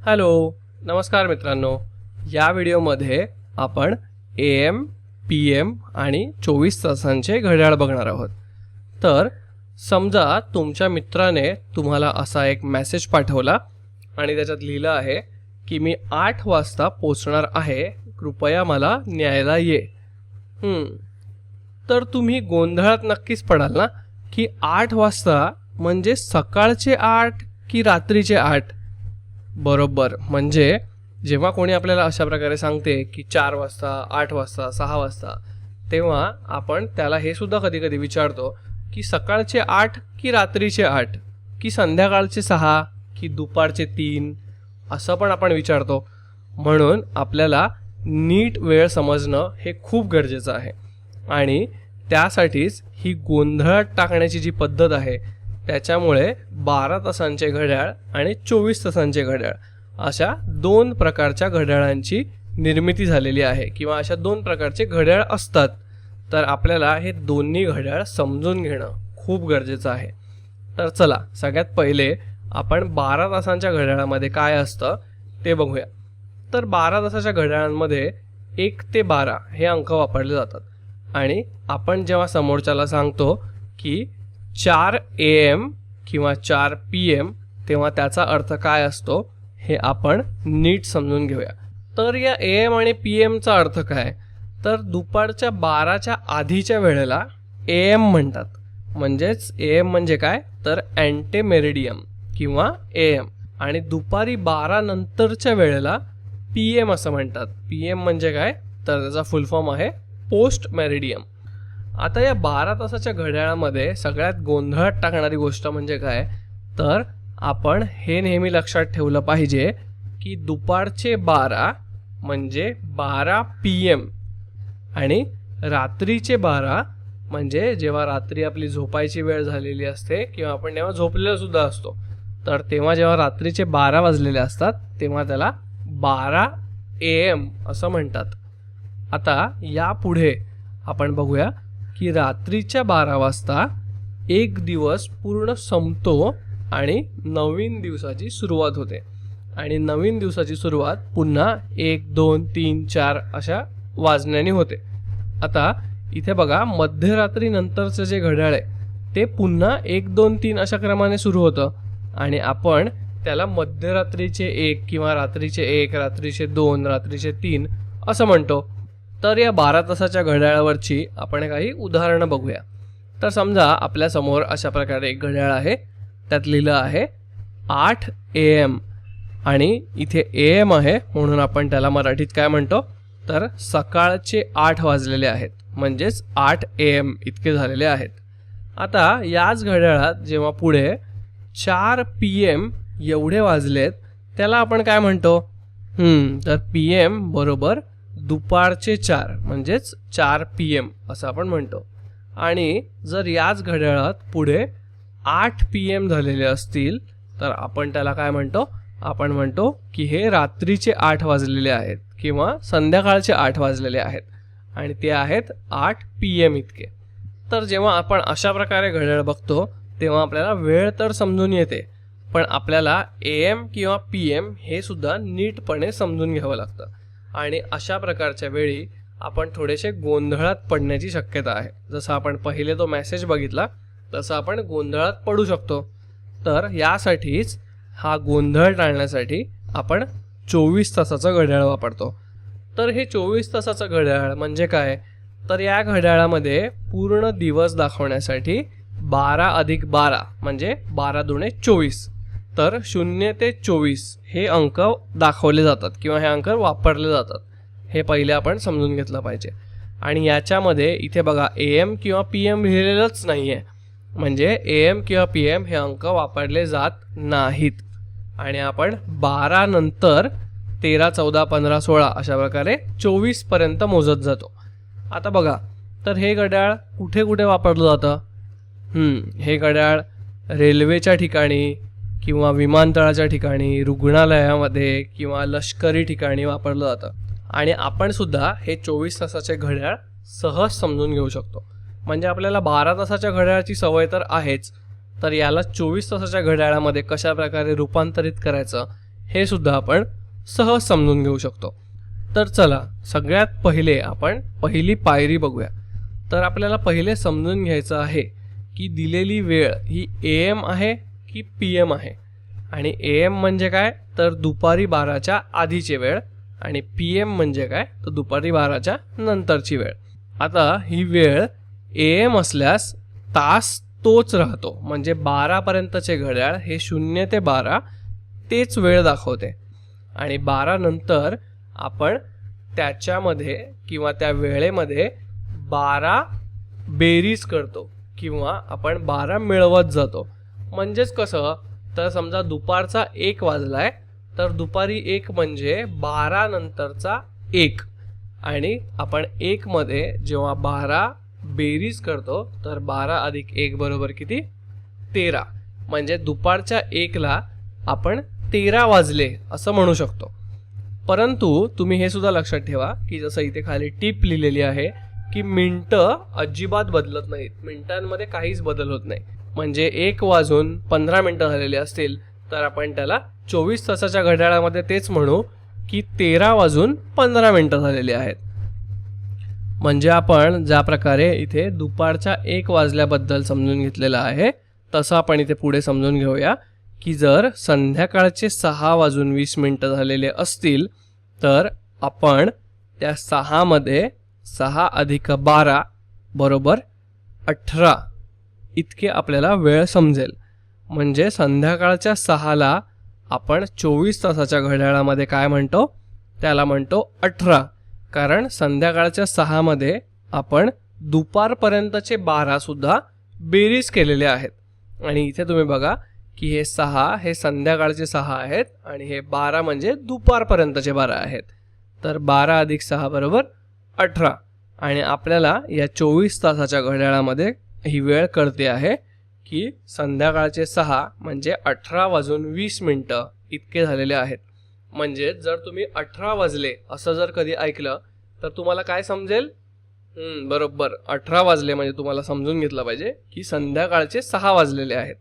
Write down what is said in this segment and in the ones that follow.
Hello, नमस्कार मित्रांनो. या व्हिडिओमध्ये आपण AM, PM आणि 24 तासांचे घड्याळ बघणार आहोत. तर समजा तुमच्या मित्राने तुम्हाला असा एक मेसेज पाठवला आणि त्याच्यात लिहिलं आहे की मी 8 वाजता पोचणार आहे, कृपया मला न्यायला ये. तर तुम्ही गोंधळात नक्कीच पडाल ना की 8 वाजता म्हणजे सकाळचे 8 की रात्रीचे 8. बरोबर, म्हणजे जेव्हा कोणी आपल्याला अशा प्रकारे सांगते की 4 वाजता, 8 वाजता, 6 वाजता, तेव्हा आपण त्याला हे सुद्धा कधी कधी विचारतो की सकाळचे 8 की रात्रीचे 8 की संध्याकाळचे 6 की दुपारचे 3 असं पण आपण विचारतो. म्हणून आपल्याला नीट वेळ समजणं हे खूप गरजेचं आहे आणि त्यासाठीच ही गोंधळात टाकण्याची जी पद्धत आहे त्याच्यामुळे 12 तासांचे घड्याळ आणि 24 तासांचे घड्याळ अशा 2 प्रकारच्या घड्याळांची निर्मिती झालेली आहे किंवा अशा 2 प्रकारचे घड्याळ असतात. तर आपल्याला हे दोन्ही घड्याळ समजून घेणं खूप गरजेचं आहे. तर चला सगळ्यात पहिले आपण 12 तासांच्या घड्याळामध्ये काय असतं ते बघूया. तर 12 तासाच्या घड्याळांमध्ये 1 ते 12 हे अंक वापरले जातात आणि आपण जेव्हा समोरच्याला सांगतो की 4 AM किंवा 4 PM तेव्हा त्याचा अर्थ काय असतो हे आपण नीट समजून घेऊया. तर या AM आणि PMचा अर्थ काय, तर दुपारच्या 12च्या आधीच्या वेळेला AM म्हणतात. म्हणजेच AM म्हणजे काय, तर अँटेमेरिडियम किंवा AM, आणि दुपारी 12 नंतरच्या वेळेला PM असं म्हणतात. PM म्हणजे काय, तर त्याचा फुल फॉर्म आहे पोस्ट मेरिडियम. आता या 12 तासाच्या घड्याळामध्ये सगळ्यात गोंधळात टाकणारी गोष्ट म्हणजे काय, तर आपण हे नेहमी लक्षात ठेवलं पाहिजे की दुपारचे 12 म्हणजे 12 PM आणि रात्रीचे 12 म्हणजे जेव्हा रात्री आपली झोपायची वेळ झालेली असते किंवा आपण तेव्हा झोपलेलो सुद्धा असतो, तर तेव्हा जेव्हा रात्रीचे 12 वाजलेले असतात तेव्हा त्याला 12 AM असं म्हणतात. आता यापुढे आपण बघूया की रात्रीच्या 12 वाजता एक दिवस पूर्ण संपतो आणि नवीन दिवसाची सुरुवात होते आणि नवीन दिवसाची सुरुवात पुन्हा 1, 2, 3, 4 अशा वाजण्याने होते. आता इथे बघा, मध्यरात्री नंतरचं जे घड्याळ आहे ते पुन्हा 1, 2, 3 अशा क्रमाने सुरू होतं आणि आपण त्याला मध्यरात्रीचे 1 किंवा रात्रीचे 1, रात्रीचे 2, रात्रीचे 3 असं म्हणतो. तर या 12 तासाच्या घड्याळावरची आपण काही उदाहरणं बघूया. तर समजा आपल्यासमोर अशा प्रकारे एक घड्याळ आहे, त्यात लिहिलं आहे 8 AM आणि इथे AM आहे म्हणून आपण त्याला मराठीत काय म्हणतो, तर सकाळचे 8 वाजलेले आहेत, म्हणजेच 8 AM इतके झालेले आहेत. आता याच घड्याळात जेव्हा पुढे 4 PM एवढे वाजलेत त्याला आपण काय म्हणतो, तर PM बरोबर दुपारचे 4 म्हणजेच 4 PM असं आपण म्हणतो. आणि जर याच घड्याळात पुढे 8 PM झालेले असतील तर आपण त्याला काय म्हणतो, आपण म्हणतो की हे रात्रीचे 8 वाजलेले आहेत किंवा संध्याकाळचे 8 वाजलेले आहेत आणि ते आहेत 8 PM इतके. तर जेव्हा आपण अशा प्रकारे घड्याळ बघतो तेव्हा आपल्याला वेळ तर समजून येते, पण आपल्याला AM किंवा PM हे सुद्धा नीटपणे समजून घ्यावं लागतं आणि अशा प्रकारच्या वेळी आपण थोडेसे गोंधळात पडण्याची शक्यता आहे. जसं आपण पहिले तो मेसेज बघितला तसं आपण गोंधळात पडू शकतो. तर यासाठीच हा गोंधळ टाळण्यासाठी आपण 24 तासाचं घड्याळ वापरतो. तर हे 24 तासाचं घड्याळ म्हणजे काय, तर या घड्याळामध्ये पूर्ण दिवस दाखवण्यासाठी 12 अधिक 12 म्हणजे 12 दुणे 24, तर 0 ते 24 हे अंक दाखवले जातात किंवा हे अंक वापरले जातात. हे पहिले आपण समजून घेतलं पाहिजे. आणि याच्यामध्ये इथे बघा AM किंवा PM लिहिलेलंच नाही आहे, म्हणजे AM किंवा PM हे अंक वापरले जात नाहीत आणि आपण 12 नंतर 13, 14, 15, 16 अशा प्रकारे 24 पर्यंत मोजत जातो. आता बघा, तर हे घड्याळ कुठे कुठे वापरलं जातं, हे घड्याळ रेल्वेच्या ठिकाणी किंवा विमानतळाच्या ठिकाणी, रुग्णालयामध्ये किंवा लष्करी ठिकाणी वापरलं जातं. आणि आपण सुद्धा हे 24 तासाचे घड्याळ सहज समजून घेऊ शकतो. म्हणजे आपल्याला 12 तासाच्या घड्याळाची सवय तर आहेच, तर याला 24 तासाच्या घड्याळामध्ये कशा प्रकारे रूपांतरित करायचं हे सुद्धा आपण सहज समजून घेऊ शकतो. तर चला सगळ्यात पहिले आपण पहिली पायरी बघूया. तर आपल्याला पहिले समजून घ्यायचं आहे की दिलेली वेळ ही AM आहे की PM आहे. आणि AM म्हणजे काय, तर दुपारी 12च्या आधीची वेळ, आणि PM म्हणजे काय, तर दुपारी 12च्या नंतरची वेळ. आता ही वेळ AM असल्यास तास तोच राहतो, म्हणजे 12पर्यंतचे घड्याळ हे 0 ते 12 तेच वेळ दाखवते. आणि 12 नंतर आपण त्याच्यामध्ये किंवा त्या वेळेमध्ये 12 बेरीज करतो किंवा आपण 12 मिळवत जातो. म्हणजेच कसं, तर समजा दुपारचा 1 वाजलाय, तर दुपारी 1 म्हणजे 12 नंतरचा 1, आणि आपण 1 मध्ये जेव्हा 12 बेरीज करतो तर 12 अधिक 1 बरोबर किती, 13. म्हणजे दुपारच्या 1ला आपण 13 वाजले असं म्हणू शकतो. परंतु तुम्ही हे सुद्धा लक्षात ठेवा की जसं इथे खाली टीप लिहिलेली आहे की मिनिटं अजिबात बदलत नाहीत, मिनिटांमध्ये काहीच बदल होत नाही. म्हणजे 1 वाजून 15 मिनिटं झालेली असतील तर आपण त्याला 24 तासाच्या घड्याळामध्ये तेच म्हणू की 13 वाजून 15 मिनिटं झालेली आहेत. म्हणजे आपण ज्या प्रकारे इथे दुपारच्या 1 वाजल्याबद्दल समजून घेतलेलं आहे तसं आपण इथे पुढे समजून घेऊया की जर संध्याकाळचे 6 वाजून 20 मिनिटं झालेले असतील तर आपण त्या 6 मध्ये 6 अधिक 12 बरोबर 18 इतके आपल्याला वेळ समजेल. म्हणजे संध्याकाळच्या 6ला आपण 24 तासाच्या घड्याळामध्ये काय म्हणतो, त्याला म्हणतो 18. कारण संध्याकाळच्या 6 मध्ये आपण दुपारपर्यंतचे 12 सुद्धा बेरीज केलेले आहेत. आणि इथे तुम्ही बघा की हे 6 हे संध्याकाळचे 6 आहेत आणि हे 12 म्हणजे दुपारपर्यंतचे 12 आहेत. तर 12 अधिक 6 बरोबर 18. आणि आपल्याला या 24 तासाच्या घड्याळामध्ये ही वेळ कळते आहे की संध्याकाळचे 6 म्हणजे 18 वाजून 20 मिनिटं इतके झालेले आहेत. म्हणजे जर तुम्ही 18 वाजले असं जर कधी ऐकलं तर तुम्हाला काय समजेल, बरोबर 18 वाजले म्हणजे तुम्हाला समजून घेतलं पाहिजे की संध्याकाळचे 6 वाजलेले आहेत.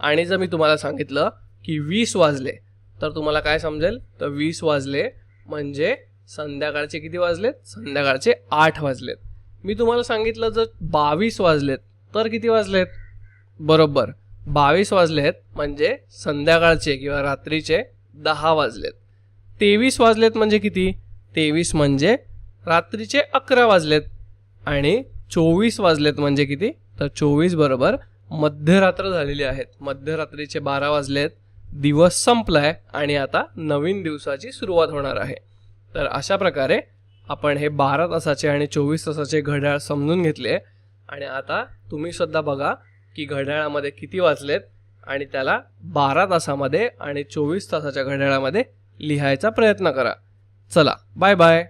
आणि जर मी तुम्हाला सांगितलं की 20 वाजले तर तुम्हाला काय समजेल, तर 20 वाजले म्हणजे संध्याकाळचे किती वाजलेत, संध्याकाळचे 8 वाजलेत. मी तुम्हाला सांगितलं जर 22 वाजलेत तर किती वाजलेत, बरोबर 22 वाजलेत म्हणजे संध्याकाळचे किंवा रात्रीचे 10 वाजलेत. 23 वाजलेत म्हणजे किती, 23 म्हणजे रात्रीचे 11 वाजलेत. आणि 24 वाजलेत म्हणजे किती, तर 24 बरोबर मध्यरात्र झालेली आहेत, मध्यरात्रीचे 12 वाजलेत, दिवस संपलाय आणि आता नवीन दिवसाची सुरुवात होणार आहे. तर अशा प्रकारे आपण हे 12 तासाचे आणि 24 तासाचे घड्याळ समजून घेतले. आणि आता तुम्ही सुद्धा बघा की घड्याळामध्ये किती वाजलेत आणि त्याला 12 तासामध्ये आणि 24 तासाच्या घड्याळामध्ये लिहायचा प्रयत्न करा. चला बाय बाय.